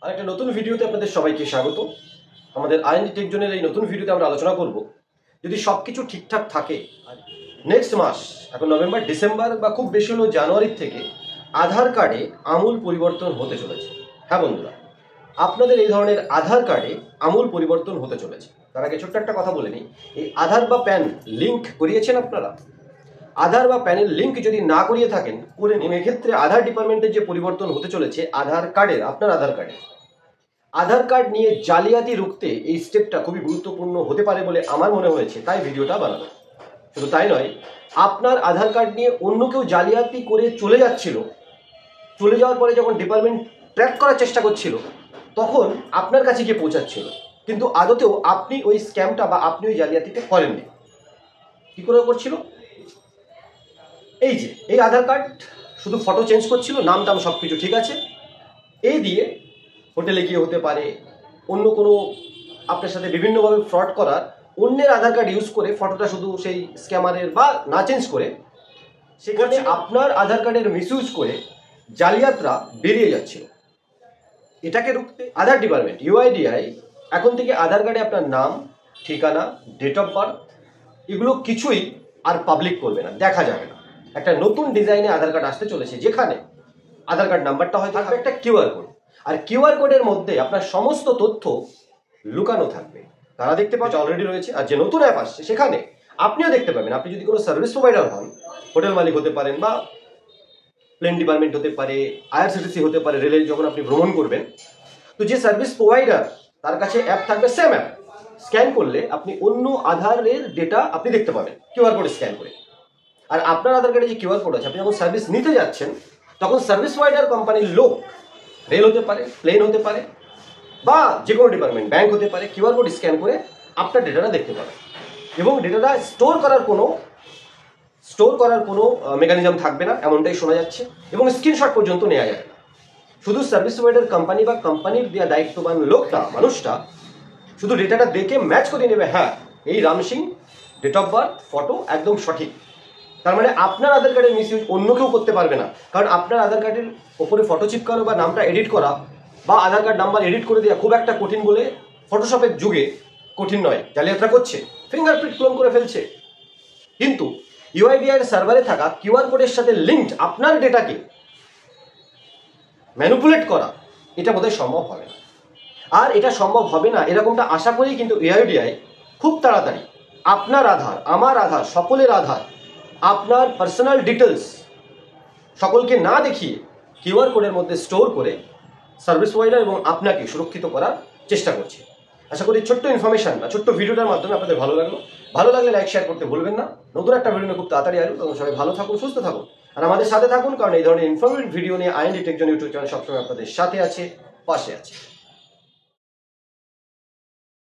আর একটা নতুন ভিডিওতে আপনাদের সবাইকে স্বাগত। আমাদের আইএনডি টেক জোনের এই নতুন ভিডিওতে আমরা আলোচনা করব যদি সবকিছু ঠিকঠাক থাকে নেক্সট মাস, এখন নভেম্বর, ডিসেম্বর বা খুব বেশি হলো জানুয়ারির থেকে আধার কার্ডে আমূল পরিবর্তন হতে চলেছে। হ্যাঁ বন্ধুরা, আপনাদের এই ধরনের আধার কার্ডে আমূল পরিবর্তন হতে চলেছে। তার আগে ছোট্ট একটা কথা বলে নিই, এই আধার বা প্যান লিঙ্ক করিয়েছেন আপনারা? আধার বা প্যানের লিঙ্ক যদি না করিয়ে থাকেন, করে নিন। এক্ষেত্রে আধার ডিপার্টমেন্টের যে পরিবর্তন হতে চলেছে আধার কার্ডের, আপনার আধার কার্ড নিয়ে জালিয়াতি রুখতে এই স্টেপটা খুবই গুরুত্বপূর্ণ হতে পারে বলে আমার মনে হয়েছে, তাই ভিডিওটা বানানো। শুধু তাই নয়, আপনার আধার কার্ড নিয়ে অন্য কেউ জালিয়াতি করে চলে যাওয়ার পরে যখন ডিপার্টমেন্ট ট্র্যাক করার চেষ্টা করছিল, তখন আপনার কাছে গিয়ে পৌঁছাচ্ছিল, কিন্তু আদতেও আপনি ওই স্ক্যামটা বা আপনি ওই জালিয়াতিটা করেননি। কী করে করছিল? এই যে এই আধার কার্ড শুধু ফটো চেঞ্জ করছিল, নাম টাম সব কিছু ঠিক আছে, এই দিয়ে হোটেলে গিয়ে হতে পারে, অন্য কোনো আপনার সাথে বিভিন্নভাবে ফ্রড করার, অন্যের আধার কার্ড ইউজ করে ফটোটা শুধু সেই স্ক্যামারের বা না চেঞ্জ করে, সেখানে আপনার আধার কার্ডের মিসইউজ করে জালিয়াতরা বেরিয়ে যাচ্ছিল। এটাকে রুখতে আধার ডিপার্টমেন্ট ইউআইডিআই এখন থেকে আধার কার্ডে আপনার নাম, ঠিকানা, ডেট অফ বার্থ এগুলো কিছুই আর পাবলিক করবে না, দেখা যাবে না। একটা নতুন ডিজাইনে আধার কার্ড আসতে চলেছে, যেখানে আধার কার্ড নাম্বারটা হয়তো থাকবে একটা কিউআর কোড, আর কিউআর কোডের মধ্যে আপনার সমস্ত তথ্য লুকানো থাকবে। তারা দেখতে পাচ্ছে অলরেডি রয়েছে, আর যে নতুন অ্যাপ আসছে সেখানে আপনিও দেখতে পাবেন। আপনি যদি কোনো সার্ভিস প্রোভাইডার হন, হোটেল মালিক হতে পারেন, বা প্লেন ডিপার্টমেন্ট হতে পারে, আইআরসিটিসি হতে পারে, রেলে যখন আপনি ভ্রমণ করবেন, তো যে সার্ভিস প্রোভাইডার তার কাছে অ্যাপ থাকবে, সেম অ্যাপ স্ক্যান করলে আপনি অন্য আধারের ডেটা আপনি দেখতে পাবেন কিউআর কোড স্ক্যান করে। আর আপনার আধার কার্ডে যে কিউআর কোড আছে, আপনি যখন সার্ভিস নিতে যাচ্ছেন তখন সার্ভিস প্রোভাইডার কোম্পানির লোক, রেল হতে পারে, প্লেন হতে পারে, বা যে কোনো ডিপার্টমেন্ট, ব্যাংক হতে পারে, কিউআর কোড স্ক্যান করে আপনার ডেটাটা দেখতে পাবে। এবং ডেটাটা স্টোর করার কোনো মেকানিজম থাকবে না, এমনটাই শোনা যাচ্ছে। এবং স্ক্রিনশট পর্যন্ত নেওয়া যাবে না। শুধু সার্ভিস প্রোভাইডার কোম্পানি বা কোম্পানির দেওয়া দায়িত্ববান মানুষটা শুধু ডেটাটা দেখে ম্যাচ করে নেবে, হ্যাঁ এই Ram Singh, date of birth, photo একদম সঠিক। তার মানে আপনার আধার কার্ডের মিসইউজ অন্য কেউ করতে পারবে না, কারণ আপনার আধার কার্ডের ওপরে ফটো চিপকানো বা নামটা এডিট করা বা আধার কার্ড নাম্বার এডিট করে দেওয়া খুব একটা কঠিন বলে ফটোশপের যুগে কঠিন নয়। জালিয়াতরা করছে, ফিঙ্গারপ্রিন্ট ক্লোন করে ফেলছে, কিন্তু ইউআইডিআই এর সার্ভারে থাকা কিউআর কোডের সাথে লিঙ্কড আপনার ডেটাকে ম্যানিপুলেট করা, এটা বোধহয় সম্ভব হবে না। আর এটা সম্ভব হবে না এরকমটা আশা করেই কিন্তু ইউআইডিআই খুব তাড়াতাড়ি আপনার আধার, আমার আধার, সকলের আধার, আপনার পার্সোনাল ডিটেলস সকলকে না দেখিয়ে কিউআর কোডের মধ্যে স্টোর করে সার্ভিস প্রোভাইডার এবং আপনাকে সুরক্ষিত করার চেষ্টা করছে। আশা করি ছোট্ট ইনফরমেশন বা ছোট্ট ভিডিওটার মাধ্যমে আপনাদের ভালো লাগলে লাইক শেয়ার করতে ভুলবেন না। নতুন একটা ভিডিও খুব তাড়াতাড়ি আসবে, তখন সবাই ভালো থাকুন, সুস্থ থাকুন, আর আমাদের সাথে থাকুন, কারণ এই ধরনের ইনফরমেটিভ ভিডিও নিয়ে IND tech zone YouTube channel সবসময় আপনাদের সাথে আছে, পাশে আছে।